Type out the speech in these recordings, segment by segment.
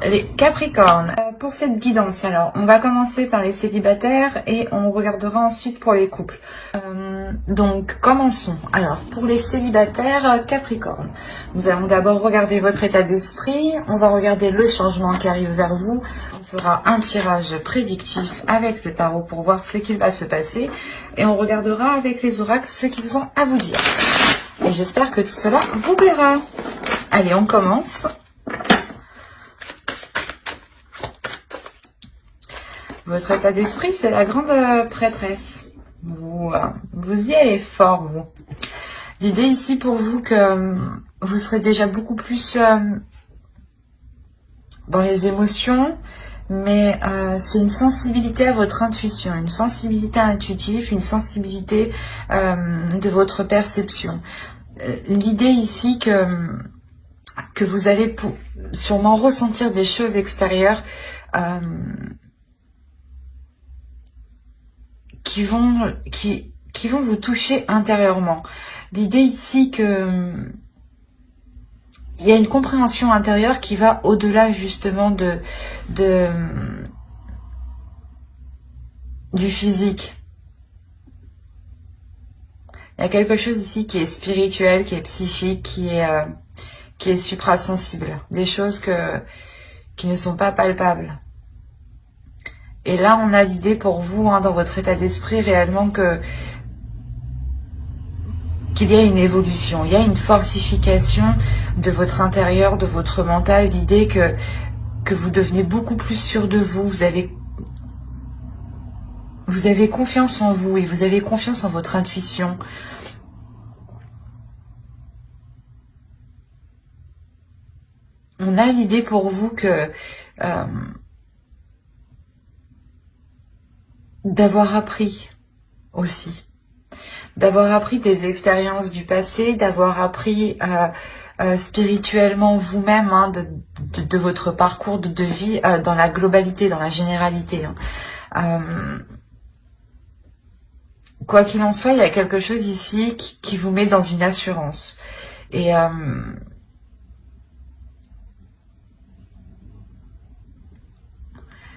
Les Capricornes, pour cette guidance, alors, on va commencer par les célibataires et on regardera ensuite pour les couples. Donc, commençons. Alors, pour les célibataires Capricornes, nous allons d'abord regarder votre état d'esprit. On va regarder le changement qui arrive vers vous. On fera un tirage prédictif avec le tarot pour voir ce qu'il va se passer. Et on regardera avec les oracles ce qu'ils ont à vous dire. Et j'espère que tout cela vous plaira. Allez, on commence. Votre état d'esprit, c'est la grande prêtresse. Vous y allez fort, vous. L'idée ici pour vous que vous serez déjà beaucoup plus dans les émotions, mais c'est une sensibilité à votre intuition, une sensibilité intuitive, une sensibilité de votre perception. L'idée ici que vous allez sûrement ressentir des choses extérieures qui vont vous toucher intérieurement. L'idée ici que il y a une compréhension intérieure qui va au-delà justement du physique. Il y a quelque chose ici qui est spirituel, qui est psychique, qui est suprasensible. Des choses qui ne sont pas palpables. Et là, on a l'idée pour vous, dans votre état d'esprit, réellement qu'il y a une évolution, il y a une fortification de votre intérieur, de votre mental, l'idée que vous devenez beaucoup plus sûr de vous, vous avez confiance en vous et vous avez confiance en votre intuition. On a l'idée pour vous que d'avoir appris aussi, d'avoir appris des expériences du passé, d'avoir appris spirituellement vous-même de votre parcours de vie dans la globalité, dans la généralité. Quoi qu'il en soit, il y a quelque chose ici qui vous met dans une assurance. Et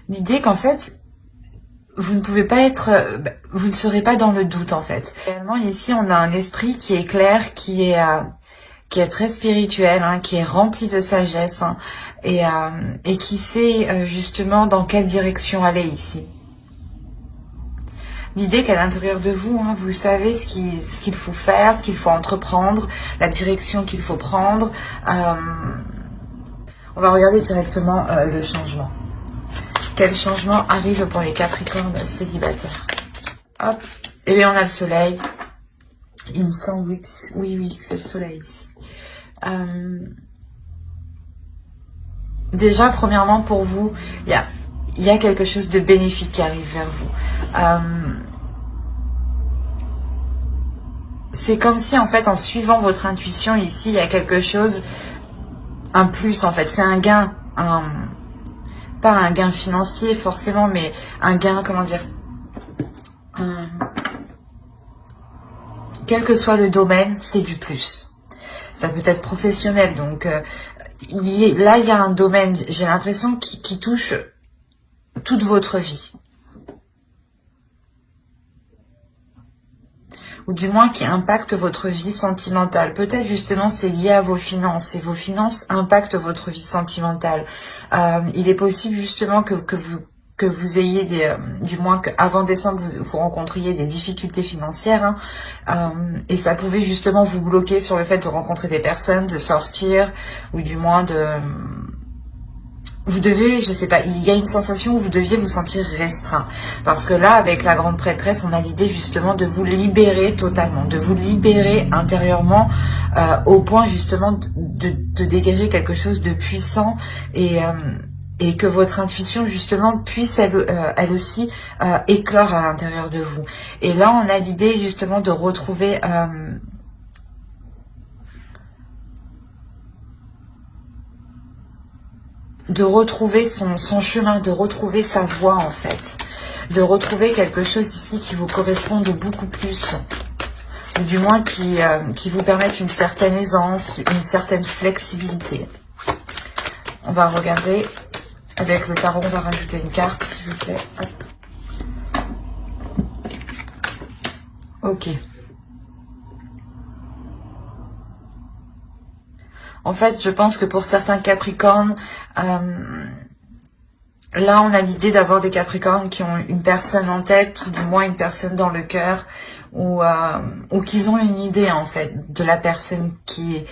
l'idée qu'en fait, vous ne pouvez pas être, vous ne serez pas dans le doute en fait. Réellement ici on a un esprit qui est clair, qui est très spirituel, qui est rempli de sagesse et qui sait justement dans quelle direction aller ici. L'idée qu'à l'intérieur de vous, vous savez ce qu'il faut faire, ce qu'il faut entreprendre, la direction qu'il faut prendre. On va regarder directement le changement. Quel changement arrive pour les Capricornes célibataires? Hop, et bien on a le soleil. Il me semble que oui, c'est le soleil ici. Déjà, premièrement, pour vous, il y a quelque chose de bénéfique qui arrive vers vous. C'est comme si, en fait, en suivant votre intuition, ici, il y a quelque chose, un plus, en fait. C'est un gain, pas un gain financier forcément, mais un gain, comment dire, quel que soit le domaine, c'est du plus. Ça peut être professionnel, donc là il y a un domaine, j'ai l'impression, qui touche toute votre vie. Ou du moins qui impacte votre vie sentimentale. Peut-être justement c'est lié à vos finances, et vos finances impactent votre vie sentimentale. Il est possible justement que vous ayez du moins qu'avant décembre vous rencontriez des difficultés financières, et ça pouvait justement vous bloquer sur le fait de rencontrer des personnes, de sortir, ou du moins vous devez, je sais pas, il y a une sensation où vous deviez vous sentir restreint. Parce que là, avec la grande prêtresse, on a l'idée justement de vous libérer totalement, de vous libérer intérieurement au point justement de dégager quelque chose de puissant et que votre intuition justement puisse elle aussi éclore à l'intérieur de vous. Et là, on a l'idée justement de retrouver... de retrouver son chemin, de retrouver sa voie en fait, de retrouver quelque chose ici qui vous corresponde beaucoup plus, ou du moins qui vous permette une certaine aisance, une certaine flexibilité. On va regarder Avec le tarot, on va rajouter une carte, s'il vous plaît. Hop. Ok. En fait, je pense que pour certains Capricornes, là, on a l'idée d'avoir des Capricornes qui ont une personne en tête, ou du moins une personne dans le cœur, ou qu'ils ont une idée, en fait, de la personne qu'ils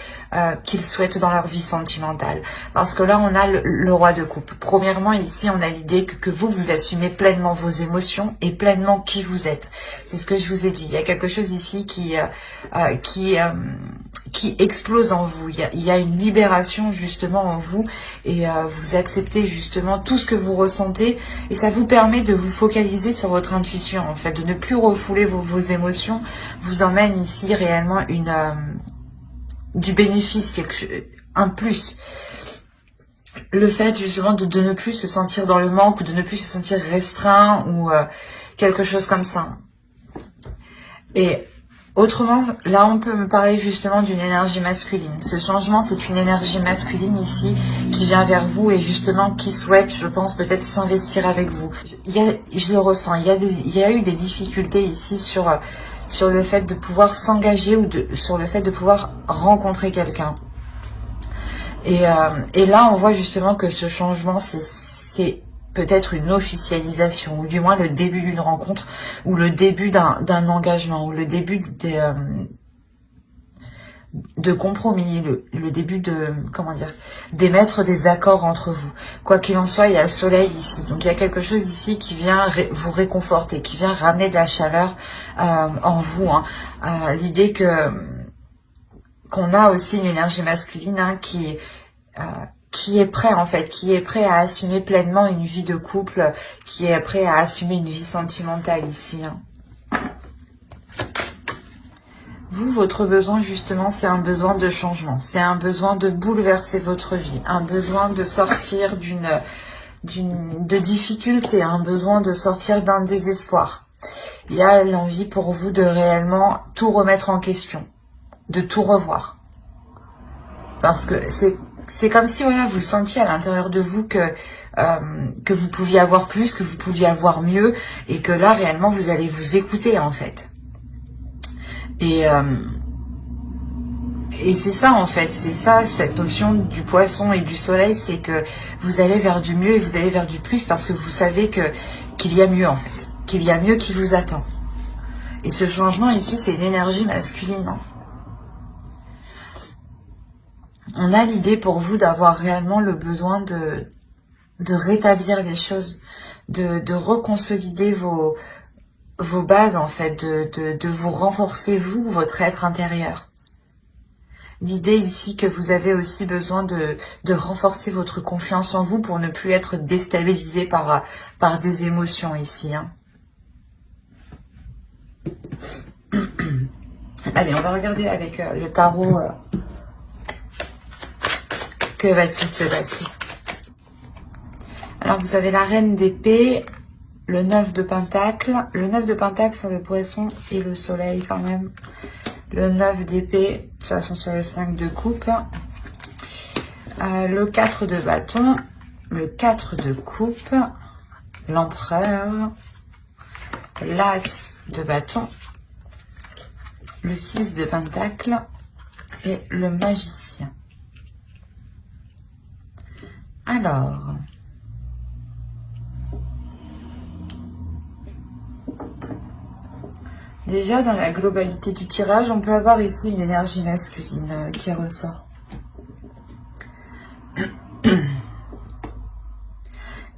souhaitent dans leur vie sentimentale. Parce que là, on a le roi de coupe. Premièrement, ici, on a l'idée que vous assumez pleinement vos émotions et pleinement qui vous êtes. C'est ce que je vous ai dit. Il y a quelque chose ici qui explose en vous. Il y a une libération justement en vous et vous acceptez justement tout ce que vous ressentez et ça vous permet de vous focaliser sur votre intuition en fait, de ne plus refouler vos émotions, vous emmène ici réellement du bénéfice, un plus. Le fait justement de ne plus se sentir dans le manque ou de ne plus se sentir restreint ou quelque chose comme ça. Et autrement, là, on peut me parler justement d'une énergie masculine. Ce changement, c'est une énergie masculine ici qui vient vers vous et justement qui souhaite, je pense, peut-être s'investir avec vous. Je le ressens, il y a eu des difficultés ici sur le fait de pouvoir s'engager ou sur le fait de pouvoir rencontrer quelqu'un. Et là, on voit justement que ce changement, c'est peut-être une officialisation, ou du moins le début d'une rencontre, ou le début d'un engagement, ou le début de compromis, le début de, comment dire, d'émettre des accords entre vous. Quoi qu'il en soit, il y a le soleil ici, donc il y a quelque chose ici qui vient vous réconforter, qui vient ramener de la chaleur en vous. Hein. L'idée qu'on a aussi une énergie masculine hein, qui est prêt en fait, qui est prêt à assumer pleinement une vie de couple, qui est prêt à assumer une vie sentimentale ici. Hein. Vous, votre besoin justement, c'est un besoin de changement, c'est un besoin de bouleverser votre vie, un besoin de sortir de difficultés, un besoin de sortir d'un désespoir. Il y a l'envie pour vous de réellement tout remettre en question, de tout revoir. Parce que c'est comme si voilà, vous sentiez à l'intérieur de vous que vous pouviez avoir plus, que vous pouviez avoir mieux, et que là, réellement, vous allez vous écouter, en fait. Et c'est ça, en fait, c'est ça, cette notion du poisson et du soleil, c'est que vous allez vers du mieux et vous allez vers du plus, parce que vous savez qu'il y a mieux, en fait, qu'il y a mieux qui vous attend. Et ce changement, ici, c'est une énergie masculine, hein. On a l'idée pour vous d'avoir réellement le besoin de rétablir les choses, de reconsolider vos bases en fait, de vous renforcer vous, votre être intérieur. L'idée ici que vous avez aussi besoin de renforcer votre confiance en vous pour ne plus être déstabilisé par des émotions ici. Hein. Allez, on va regarder avec le tarot... que va-t-il se passer? Alors, vous avez la reine d'épée, le 9 de pentacle. Le 9 de pentacle sur le poisson et le soleil quand même. Le 9 d'épée, de toute façon sur le 5 de coupe. Le 4 de bâton. Le 4 de coupe. L'empereur. L'as de bâton. Le 6 de pentacle. Et le magicien. Alors, déjà dans la globalité du tirage, on peut avoir ici une énergie masculine qui ressort.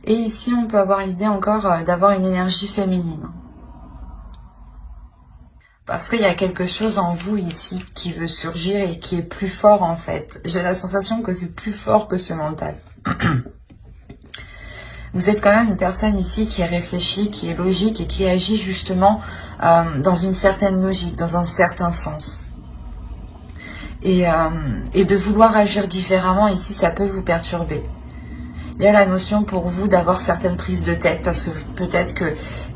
Et ici, on peut avoir l'idée encore d'avoir une énergie féminine. Parce qu'il y a quelque chose en vous ici qui veut surgir et qui est plus fort en fait. J'ai la sensation que c'est plus fort que ce mental. Vous êtes quand même une personne ici qui est réfléchie, qui est logique et qui agit justement dans une certaine logique, dans un certain sens. Et de vouloir agir différemment ici, ça peut vous perturber. Il y a la notion pour vous d'avoir certaines prises de tête parce que peut-être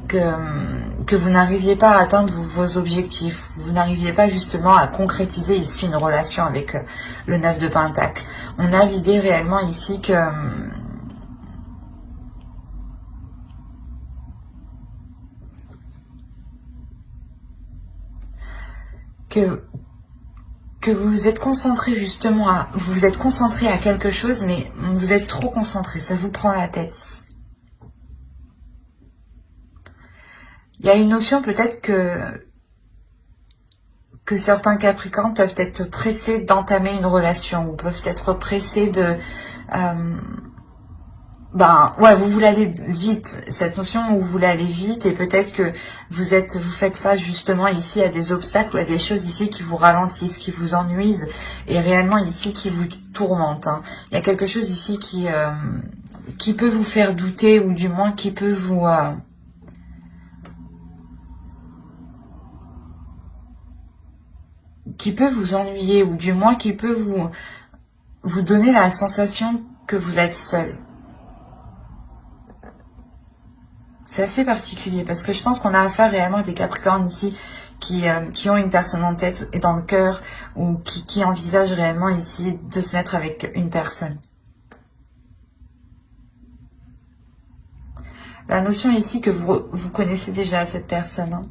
que vous n'arriviez pas à atteindre vos objectifs. Vous n'arriviez pas justement à concrétiser ici une relation avec le 9 de pentacle. On a l'idée réellement ici que que vous êtes concentré justement vous vous êtes concentré à quelque chose, mais vous êtes trop concentré, ça vous prend la tête ici. Il y a une notion peut-être que certains Capricornes peuvent être pressés d'entamer une relation, ou peuvent être pressés de... ouais, vous voulez aller vite, cette notion où vous voulez aller vite, et peut-être que vous faites face justement ici à des obstacles ou à des choses ici qui vous ralentissent, qui vous ennuisent, et réellement ici qui vous tourmentent. Hein. Il y a quelque chose ici qui peut vous faire douter, ou du moins qui peut vous... qui peut vous ennuyer, ou du moins qui peut vous donner la sensation que vous êtes seul. C'est assez particulier, parce que je pense qu'on a affaire réellement à des Capricornes ici qui ont une personne en tête et dans le cœur, ou qui envisagent réellement ici de se mettre avec une personne. La notion ici que vous connaissez déjà cette personne, hein.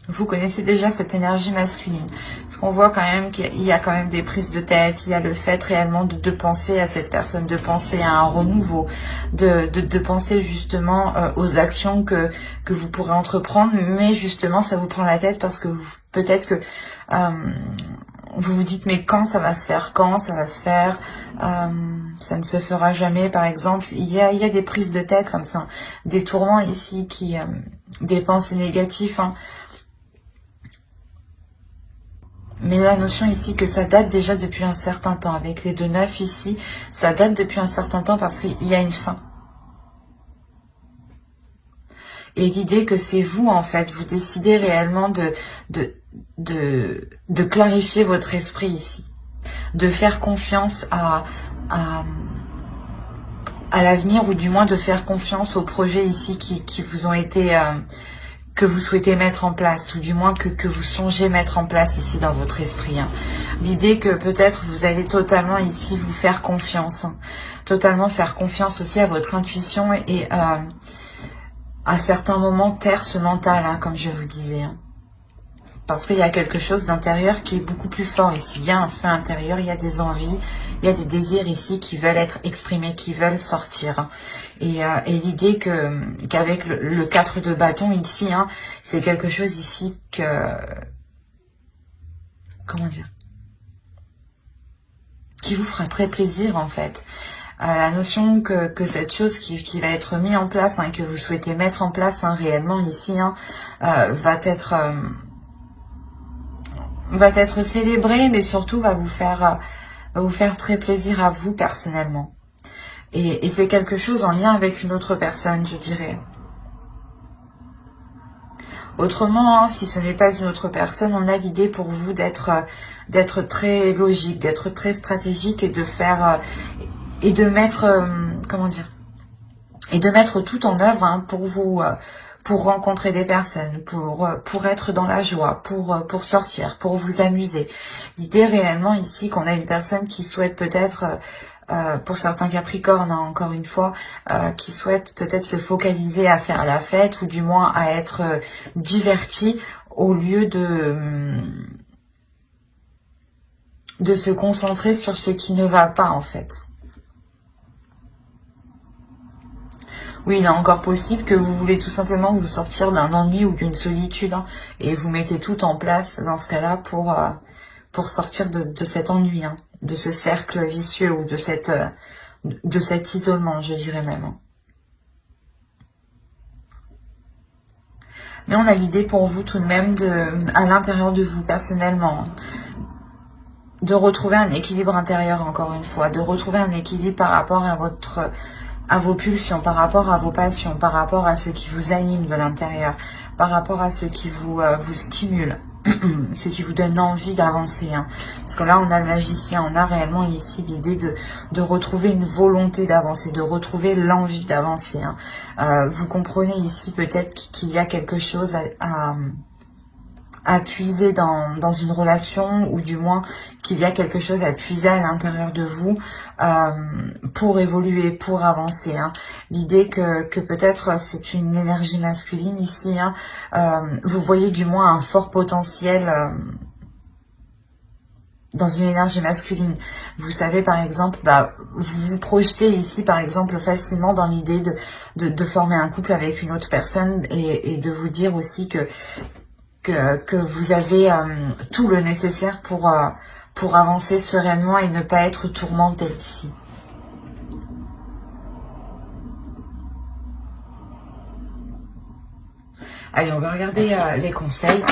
Vous connaissez déjà cette énergie masculine. Parce qu'on voit quand même qu'il y a quand même des prises de tête. Il y a le fait réellement de penser à cette personne, de penser à un renouveau, de penser justement aux actions que vous pourrez entreprendre. Mais justement, ça vous prend la tête parce que peut-être que vous vous dites, mais quand ça va se faire? Quand ça va se faire? Ça ne se fera jamais, par exemple. Il y a des prises de tête comme ça. Des tourments ici, des pensées négatives, hein. Mais la notion ici que ça date déjà depuis un certain temps, avec les 2-9 ici, ça date depuis un certain temps parce qu'il y a une fin. Et l'idée que c'est vous, en fait, vous décidez réellement de clarifier votre esprit ici, de faire confiance à l'avenir, ou du moins de faire confiance aux projets ici qui vous ont été... que vous souhaitez mettre en place, ou du moins que vous songez mettre en place ici dans votre esprit. Hein. L'idée que peut-être vous allez totalement ici vous faire confiance, hein. Totalement faire confiance aussi à votre intuition et à certains moments taire ce mental, hein, comme je vous disais. Hein. Parce qu'il y a quelque chose d'intérieur qui est beaucoup plus fort ici. Il y a un feu intérieur, il y a des envies, il y a des désirs ici qui veulent être exprimés, qui veulent sortir. Et l'idée qu'avec le 4 de bâton ici, hein, c'est quelque chose ici comment dire, qui vous fera très plaisir en fait. La notion que cette chose qui va être mise en place, hein, que vous souhaitez mettre en place, hein, réellement ici, hein, va être célébrée, mais surtout va vous faire très plaisir à vous personnellement. Et c'est quelque chose en lien avec une autre personne, je dirais. Autrement, hein, si ce n'est pas une autre personne, on a l'idée pour vous d'être très logique, d'être très stratégique, et de faire et de mettre comment dire, et de mettre tout en œuvre, hein, pour rencontrer des personnes, pour être dans la joie, pour sortir, pour vous amuser. L'idée réellement ici qu'on a une personne qui souhaite peut-être, pour certains Capricornes, hein, encore une fois, qui souhaite peut-être se focaliser à faire la fête, ou du moins à être diverti, au lieu de se concentrer sur ce qui ne va pas en fait. Oui, il est encore possible que vous voulez tout simplement vous sortir d'un ennui ou d'une solitude, hein, et vous mettez tout en place dans ce cas-là pour sortir de cet ennui, hein, de ce cercle vicieux, ou de cet isolement, je dirais même. Hein. Mais on a l'idée pour vous tout de même, à l'intérieur de vous personnellement, hein, de retrouver un équilibre intérieur, encore une fois, de retrouver un équilibre par rapport à vos pulsions, par rapport à vos passions, par rapport à ce qui vous anime de l'intérieur, par rapport à ce qui vous stimule, ce qui vous donne envie d'avancer. Hein. Parce que là, on a le magicien, on a réellement ici l'idée de retrouver une volonté d'avancer, de retrouver l'envie d'avancer. Hein. Vous comprenez ici peut-être qu'il y a quelque chose à puiser dans une relation, ou du moins qu'il y a quelque chose à puiser à l'intérieur de vous pour évoluer, pour avancer. Hein. L'idée que peut-être c'est une énergie masculine ici, hein, vous voyez du moins un fort potentiel dans une énergie masculine. Vous savez, par exemple, vous vous projetez ici, par exemple, facilement dans l'idée de former un couple avec une autre personne, et de vous dire aussi que vous avez tout le nécessaire pour avancer sereinement et ne pas être tourmenté ici. Allez, on va regarder les conseils.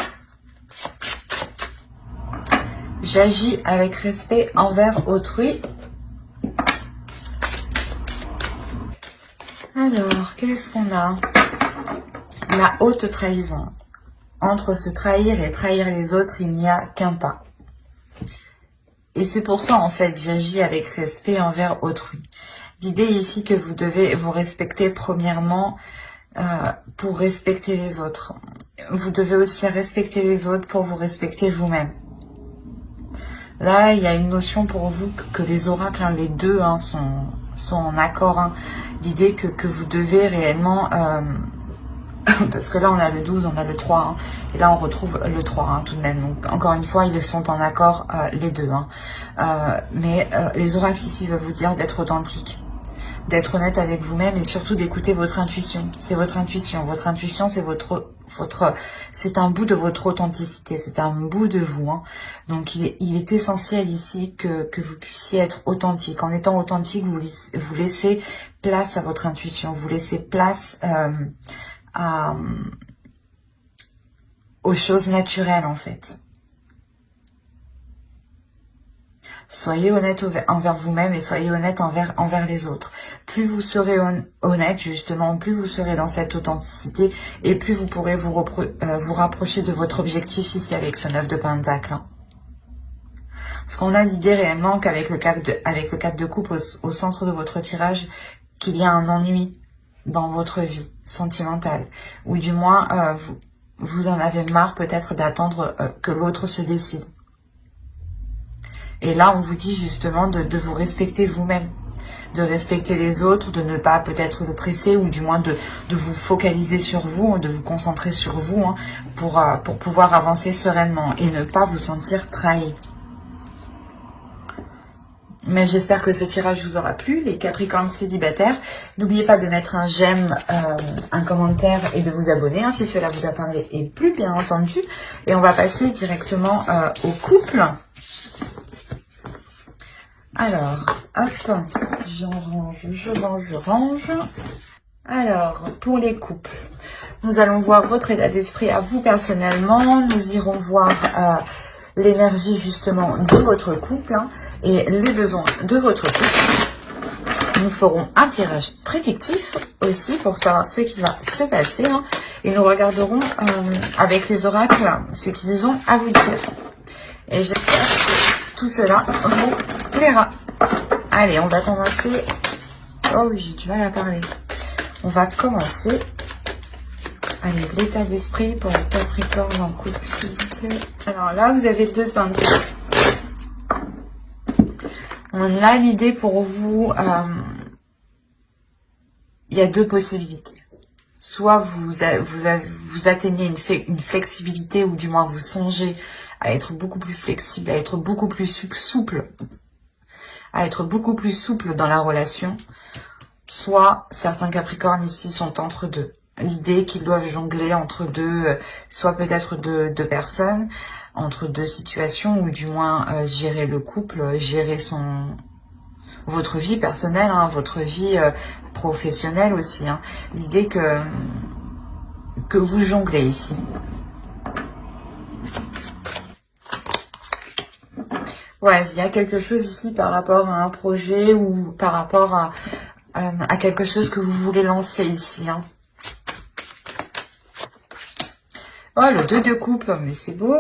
J'agis avec respect envers autrui. Alors, qu'est-ce qu'on a? La haute trahison. Entre se trahir et trahir les autres, il n'y a qu'un pas. Et c'est pour ça, en fait, j'agis avec respect envers autrui. L'idée ici que vous devez vous respecter premièrement pour respecter les autres. Vous devez aussi respecter les autres pour vous respecter vous-même. Là, il y a une notion pour vous que les oracles, hein, les deux, hein, sont en accord. Hein. L'idée que vous devez réellement... parce que là, on a le 12, on a le 3. Hein, et là, on retrouve le 3 hein, tout de même. Donc, encore une fois, ils sont en accord, les deux. Hein. Mais les oracles ici veulent vous dire d'être authentique. D'être honnête avec vous-même et surtout d'écouter votre intuition. C'est votre intuition. Votre intuition, c'est c'est un bout de votre authenticité. C'est un bout de vous. Hein. Donc, il est essentiel ici que vous puissiez être authentique. En étant authentique, vous laissez place à votre intuition. Vous laissez place aux choses naturelles, en fait. Soyez honnête envers vous-même et soyez honnête envers les autres. Plus vous serez honnête, justement, plus vous serez dans cette authenticité et plus vous pourrez vous rapprocher de votre objectif ici avec ce 9 de Pentacle. Hein. Parce qu'on a l'idée réellement qu'avec le 4 de coupe au centre de votre tirage, qu'il y a un ennui dans votre vie sentimentale. Ou du moins, vous en avez marre peut-être d'attendre que l'autre se décide. Et là, on vous dit justement de vous respecter vous-même, de respecter les autres, de ne pas peut-être le presser, ou du moins de vous focaliser sur vous, de vous concentrer sur vous, hein, pour pouvoir avancer sereinement et ne pas vous sentir trahi. Mais j'espère que ce tirage vous aura plu, les Capricornes célibataires. N'oubliez pas de mettre un j'aime, un commentaire et de vous abonner, hein, si cela vous a parlé et plu, bien entendu. Et on va passer directement au couple. Alors, hop, je range. Alors, pour les couples, nous allons voir votre état d'esprit à vous personnellement. Nous irons voir l'énergie justement de votre couple, hein, et les besoins de votre couple. Nous ferons un tirage prédictif aussi pour savoir ce qui va se passer. Hein, et nous regarderons avec les oracles ce qu'ils ont à vous dire. Et j'espère que tout cela vous plaira. Allez, on va commencer. Oh oui, j'ai du mal à parler. On va commencer. Allez, l'état d'esprit pour le Capricorne en couple, s'il vous plaît. Alors là, vous avez 2 de Pentacle. On a l'idée pour vous. Il y a 2 possibilités. Soit vous atteignez une flexibilité, ou du moins vous songez à être beaucoup plus flexible, à être beaucoup plus souple, dans la relation. Soit certains Capricornes ici sont entre deux. L'idée qu'ils doivent jongler entre deux, soit peut-être deux personnes, entre 2 situations, ou du moins gérer le couple, gérer votre vie personnelle, hein, votre vie professionnelle aussi. Hein. L'idée que vous jonglez ici. Ouais, il y a quelque chose ici par rapport à un projet, ou par rapport à quelque chose que vous voulez lancer ici. Hein. Oh, le 2 de coupe, mais c'est beau.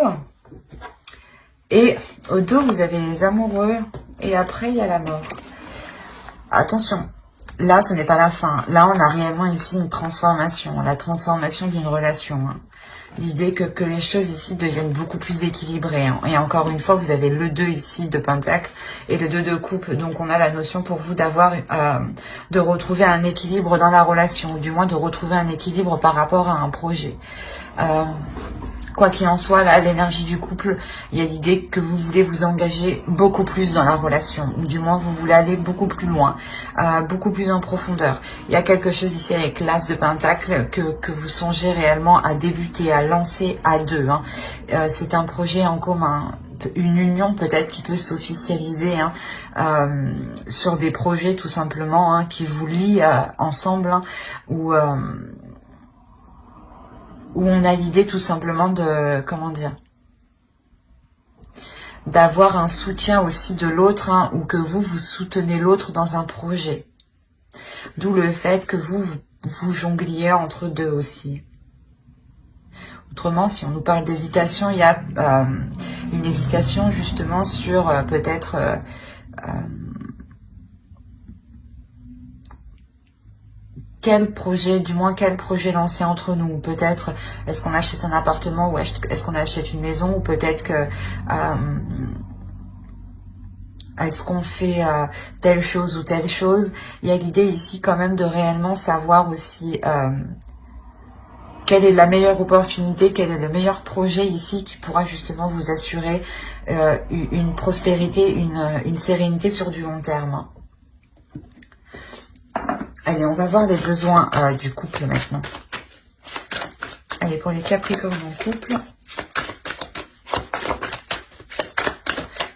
Et au dos, vous avez les amoureux. Et après, il y a la mort. Attention, là, ce n'est pas la fin. Là, on a réellement ici une transformation. La transformation d'une relation. Hein. L'idée que les choses ici deviennent beaucoup plus équilibrées. Hein. Et encore une fois, vous avez le 2 ici de Pentacle et le 2 de coupe. Donc on a la notion pour vous d'avoir, de retrouver un équilibre dans la relation. Ou du moins de retrouver un équilibre par rapport à un projet. Quoi qu'il en soit, là, l'énergie du couple, il y a l'idée que vous voulez vous engager beaucoup plus dans la relation, ou du moins vous voulez aller beaucoup plus loin, beaucoup plus en profondeur. Il y a quelque chose ici avec l'As de Pentacle que vous songez réellement à débuter, à lancer à deux. Hein. C'est un projet en commun, une union peut-être qui peut s'officialiser sur des projets tout simplement hein, qui vous lient ensemble hein, où on a l'idée tout simplement de, comment dire, d'avoir un soutien aussi de l'autre, hein, ou que vous soutenez l'autre dans un projet. D'où le fait que vous jongliez entre deux aussi. Autrement, si on nous parle d'hésitation, il y a une hésitation justement sur peut-être... quel projet, du moins quel projet lancer entre nous. Peut-être, est-ce qu'on achète un appartement ou est-ce qu'on achète une maison, ou peut-être que est-ce qu'on fait telle chose ou telle chose. Il y a l'idée ici quand même de réellement savoir aussi quelle est la meilleure opportunité, quel est le meilleur projet ici qui pourra justement vous assurer une prospérité, une sérénité sur du long terme. Allez, on va voir les besoins du couple maintenant. Allez, pour les Capricornes en couple.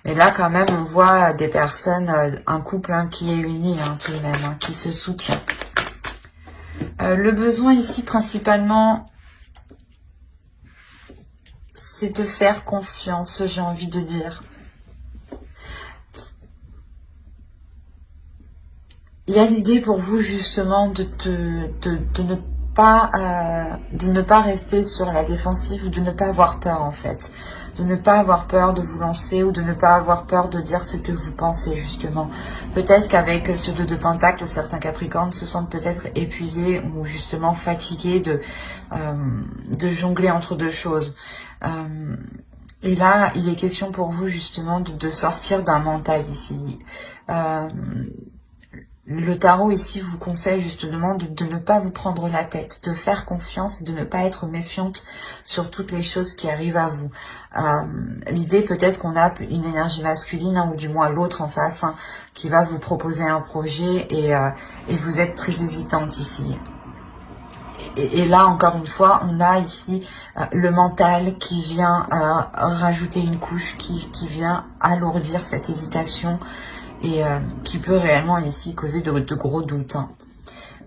Et là, quand même, on voit des personnes, un couple hein, qui est uni, hein, tout de même, hein, qui se soutient. Le besoin ici, principalement, c'est de faire confiance, j'ai envie de dire. Il y a l'idée pour vous justement de ne pas rester sur la défensive, ou de ne pas avoir peur en fait. De ne pas avoir peur de vous lancer, ou de ne pas avoir peur de dire ce que vous pensez justement. Peut-être qu'avec ce 2 de Pentacle, certains Capricornes se sentent peut-être épuisés ou justement fatigués de jongler entre deux choses. Et là, il est question pour vous justement de sortir d'un mental ici. Le tarot ici vous conseille justement de ne pas vous prendre la tête, de faire confiance et de ne pas être méfiante sur toutes les choses qui arrivent à vous. L'idée peut-être qu'on a une énergie masculine, hein, ou du moins l'autre en face, hein, qui va vous proposer un projet et vous êtes très hésitante ici. Et là, encore une fois, on a ici le mental qui vient rajouter une couche, qui vient alourdir cette hésitation, et qui peut réellement ici causer de gros doutes. Hein.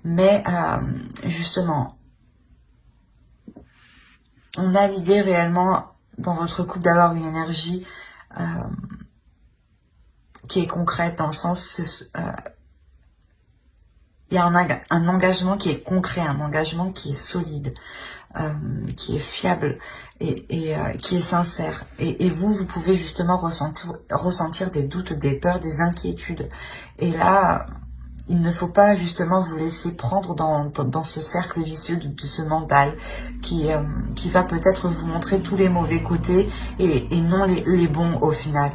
Mais justement, on a l'idée réellement dans votre couple d'avoir une énergie qui est concrète, dans le sens il y a un engagement qui est concret, un engagement qui est solide, qui est fiable et qui est sincère. Et vous pouvez justement ressentir des doutes, des peurs, des inquiétudes. Et là, il ne faut pas justement vous laisser prendre dans ce cercle vicieux de ce mental qui va peut-être vous montrer tous les mauvais côtés et non les bons au final.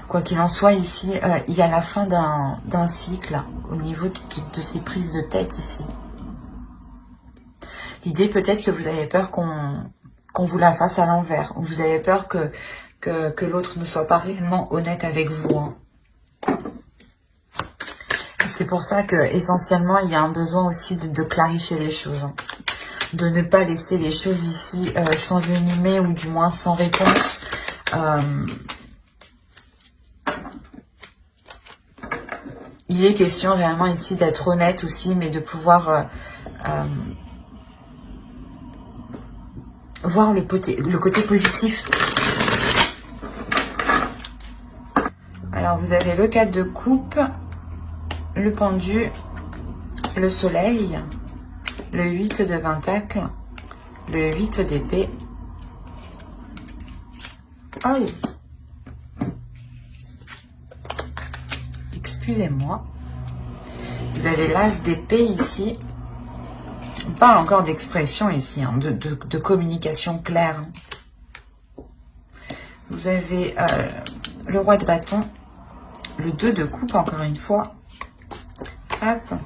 Quoi qu'il en soit, ici, il y a la fin d'un cycle au niveau de ces prises de tête ici. L'idée peut-être que vous avez peur qu'on vous la fasse à l'envers, ou vous avez peur que l'autre ne soit pas réellement honnête avec vous. Hein. C'est pour ça que essentiellement il y a un besoin aussi de clarifier les choses. Hein. De ne pas laisser les choses ici s'envenimer, ou du moins sans réponse. Il est question réellement ici d'être honnête aussi, mais de pouvoir voir le côté positif. Alors, vous avez le 4 de coupe, le pendu, le soleil, le 8 de pentacle, le 8 d'épée. Oh, excusez-moi. Vous avez l'as d'épée ici, On parle encore d'expression ici, hein, de communication claire. Vous avez le roi de bâton, le 2 de coupe, encore une fois. Hop.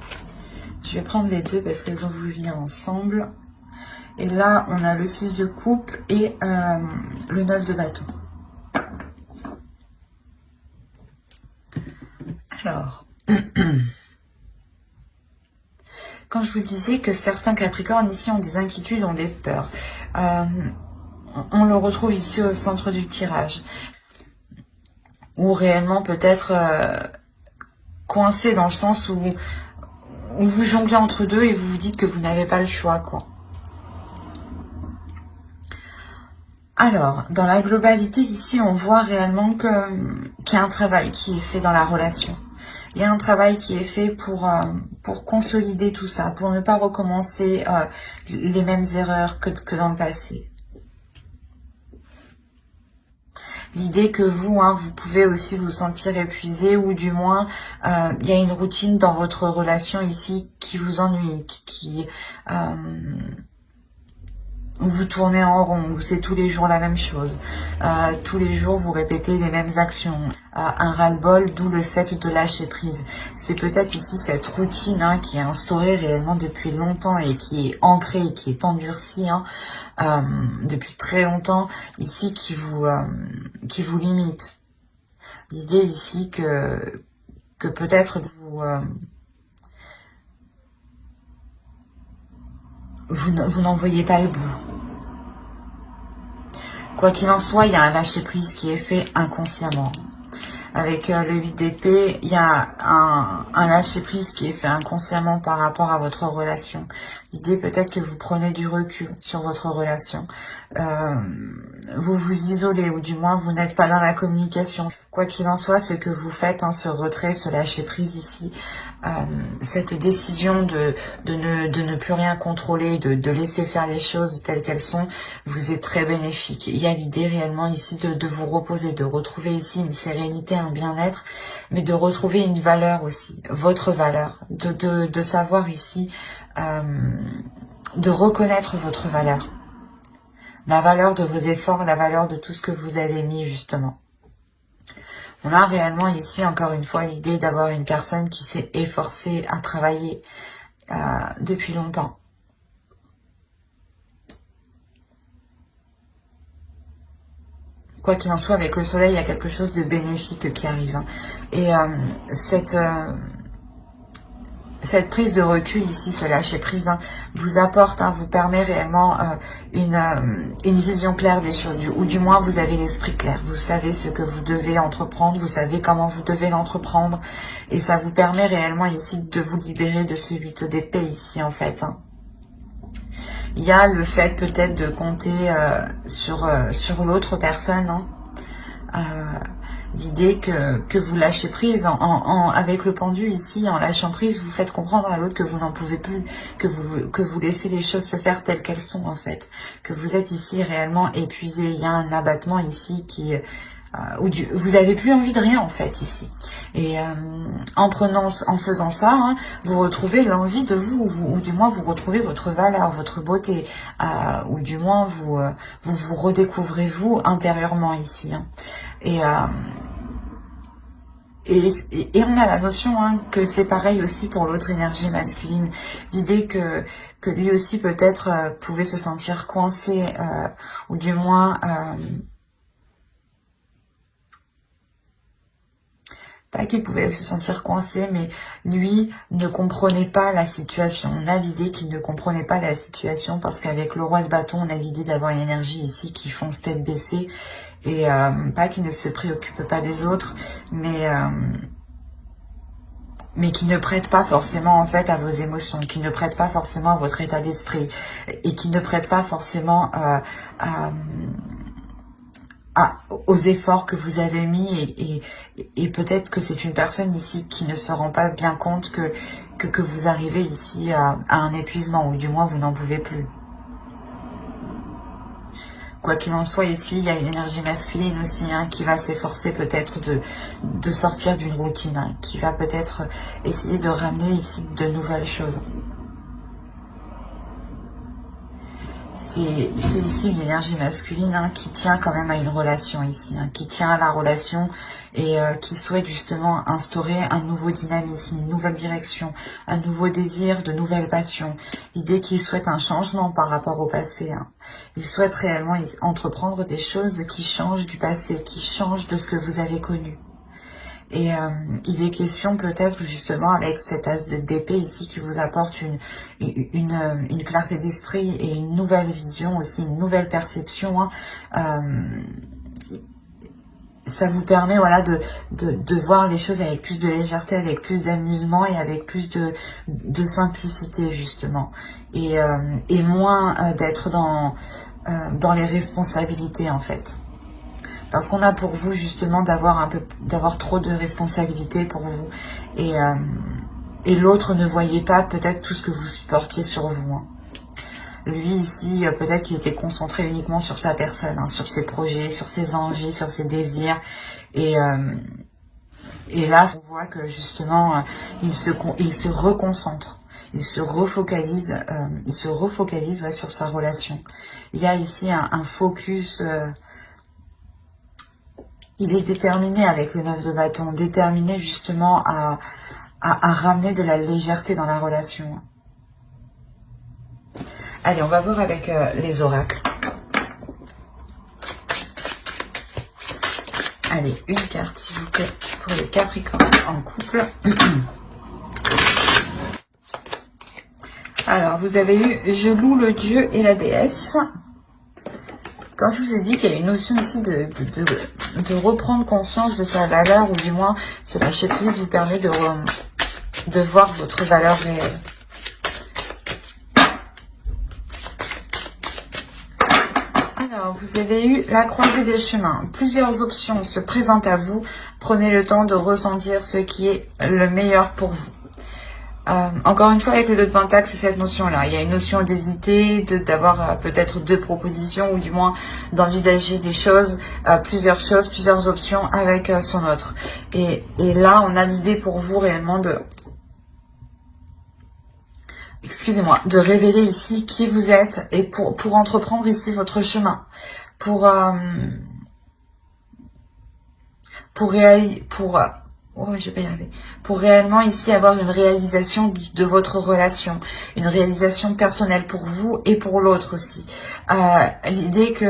Je vais prendre les deux parce qu'elles ont voulu venir ensemble. Et là, on a le 6 de coupe et le 9 de bâton. Alors, quand je vous disais que certains Capricornes ici ont des inquiétudes, ont des peurs, on le retrouve ici au centre du tirage. Ou réellement peut-être coincé dans le sens où vous jonglez entre deux et vous vous dites que vous n'avez pas le choix, quoi. Alors, dans la globalité, ici, on voit réellement qu'il y a un travail qui est fait dans la relation. Il y a un travail qui est fait pour consolider tout ça, pour ne pas recommencer les mêmes erreurs que dans le passé. L'idée que vous, hein, vous pouvez aussi vous sentir épuisé ou du moins, il y a une routine dans votre relation ici qui vous ennuie, où vous tournez en rond, où c'est tous les jours la même chose. Tous les jours, vous répétez les mêmes actions. Un ras-le-bol, d'où le fait de lâcher prise. C'est peut-être ici cette routine hein, qui est instaurée réellement depuis longtemps et qui est ancrée et qui est endurcie hein, depuis très longtemps, ici qui vous limite. L'idée ici que peut-être vous n'en voyez pas le bout. Quoi qu'il en soit, il y a un lâcher-prise qui est fait inconsciemment. Avec le 8 d'épée, il y a un lâcher-prise qui est fait inconsciemment par rapport à votre relation. L'idée peut-être que vous prenez du recul sur votre relation. Vous vous isolez ou du moins vous n'êtes pas dans la communication. Quoi qu'il en soit, ce que vous faites, hein, ce retrait, ce lâcher-prise ici, cette décision de ne plus rien contrôler, de laisser faire les choses telles qu'elles sont, vous est très bénéfique. Il y a l'idée réellement ici de vous reposer, de retrouver ici une sérénité, un bien-être, mais de retrouver une valeur aussi, votre valeur, de savoir ici, de reconnaître votre valeur. La valeur de vos efforts, la valeur de tout ce que vous avez mis justement. On a réellement ici, encore une fois, l'idée d'avoir une personne qui s'est efforcée à travailler depuis longtemps. Quoi qu'il en soit, avec le soleil, il y a quelque chose de bénéfique qui arrive. Hein. Et cette prise de recul ici, ce lâcher prise, hein, vous apporte, hein, vous permet réellement une vision claire des choses, ou du moins vous avez l'esprit clair, vous savez ce que vous devez entreprendre, vous savez comment vous devez l'entreprendre, et ça vous permet réellement ici de vous libérer de ce 8 d'épée ici en fait. Hein. Il y a le fait peut-être de compter sur l'autre personne, hein. L'idée que vous lâchez prise avec le pendu ici, en lâchant prise, vous faites comprendre à l'autre que vous n'en pouvez plus, que vous laissez les choses se faire telles qu'elles sont en fait, que vous êtes ici réellement épuisé. Il y a un abattement ici où vous avez plus envie de rien en fait ici. Et en faisant ça, hein, vous retrouvez l'envie de ou du moins vous retrouvez votre valeur, votre beauté, ou du moins vous redécouvrez vous intérieurement ici. Hein. Et on a la notion hein, que c'est pareil aussi pour l'autre énergie masculine. L'idée que lui aussi peut-être pouvait se sentir coincé, ou du moins pas qu'il pouvait se sentir coincé, mais lui ne comprenait pas la situation. On a l'idée qu'il ne comprenait pas la situation parce qu'avec le roi de bâton, on a l'idée d'avoir une énergie ici qui fonce tête baissée. Et pas qu'il ne se préoccupe pas des autres, mais qui ne prête pas forcément en fait à vos émotions, qui ne prête pas forcément à votre état d'esprit, et qui ne prête pas forcément aux efforts que vous avez mis, et peut-être que c'est une personne ici qui ne se rend pas bien compte que vous arrivez ici à un épuisement, ou du moins vous n'en pouvez plus. Quoi qu'il en soit, ici, il y a une énergie masculine aussi hein, qui va s'efforcer peut-être de sortir d'une routine, hein, qui va peut-être essayer de ramener ici de nouvelles choses. c'est ici une énergie masculine hein, qui tient quand même à une relation ici, hein, qui tient à la relation et qui souhaite justement instaurer un nouveau dynamisme, une nouvelle direction, un nouveau désir, de nouvelles passions. L'idée qu'il souhaite un changement par rapport au passé. Hein. Il souhaite réellement entreprendre des choses qui changent du passé, qui changent de ce que vous avez connu. Et il est question peut-être justement avec cet as d'épée ici qui vous apporte une clarté d'esprit et une nouvelle vision aussi, une nouvelle perception. Hein. Ça vous permet voilà de voir les choses avec plus de légèreté, avec plus d'amusement et avec plus de simplicité justement. Et moins d'être dans les responsabilités en fait. Parce qu'on a pour vous justement d'avoir trop de responsabilités pour vous et l'autre ne voyait pas peut-être tout ce que vous supportiez sur vous. Hein. Lui ici peut-être qu'il était concentré uniquement sur sa personne, hein, sur ses projets, sur ses envies, sur ses désirs et là on voit que justement il se reconcentre. Il se refocalise ouais, sur sa relation. Il y a ici un focus. Il est déterminé avec le 9 de bâton, déterminé justement à ramener de la légèreté dans la relation. Allez, on va voir avec les oracles. Allez, une carte s'il vous plaît pour les Capricornes en couple. Alors, vous avez eu « Je loue le dieu et la déesse ». Quand je vous ai dit qu'il y a une notion ici de reprendre conscience de sa valeur, ou du moins ce lâcher prise vous permet de voir votre valeur réelle. Alors, vous avez eu la croisée des chemins. Plusieurs options se présentent à vous. Prenez le temps de ressentir ce qui est le meilleur pour vous. Encore une fois, avec le 2 de Pentacle, c'est cette notion-là. Il y a une notion d'hésiter, d'avoir peut-être 2 propositions, ou du moins d'envisager des choses, plusieurs options avec son autre. Et là, on a l'idée pour vous réellement de révéler ici qui vous êtes et pour entreprendre ici votre chemin. Pour réellement ici avoir une réalisation de votre relation, une réalisation personnelle pour vous et pour l'autre aussi. L'idée qu'il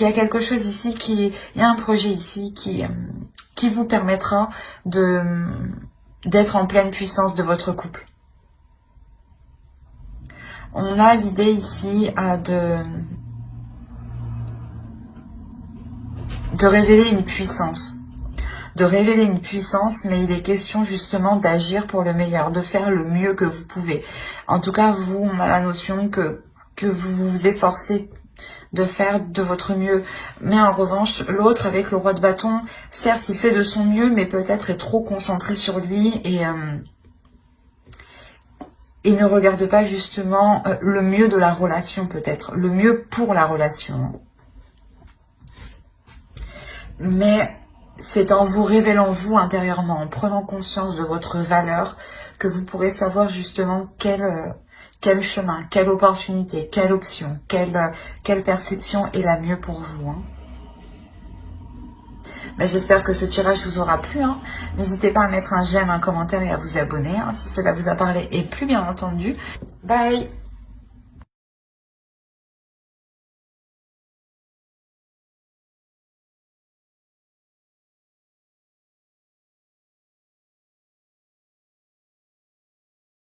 y a quelque chose ici, il y a un projet ici qui vous permettra d'être en pleine puissance de votre couple. On a l'idée ici de révéler une puissance. Mais il est question justement d'agir pour le meilleur, de faire le mieux que vous pouvez. En tout cas, vous, on a la notion que vous vous efforcez de faire de votre mieux. Mais en revanche, l'autre, avec le roi de bâton, certes, il fait de son mieux, mais peut-être est trop concentré sur lui et ne regarde pas justement le mieux de la relation, peut-être, le mieux pour la relation. Mais c'est en vous révélant vous intérieurement, en prenant conscience de votre valeur, que vous pourrez savoir justement quel chemin, quelle opportunité, quelle option, quelle perception est la mieux pour vous. Hein. Ben, j'espère que ce tirage vous aura plu. Hein. N'hésitez pas à mettre un j'aime, un commentaire et à vous abonner hein, si cela vous a parlé et plus bien entendu. Bye!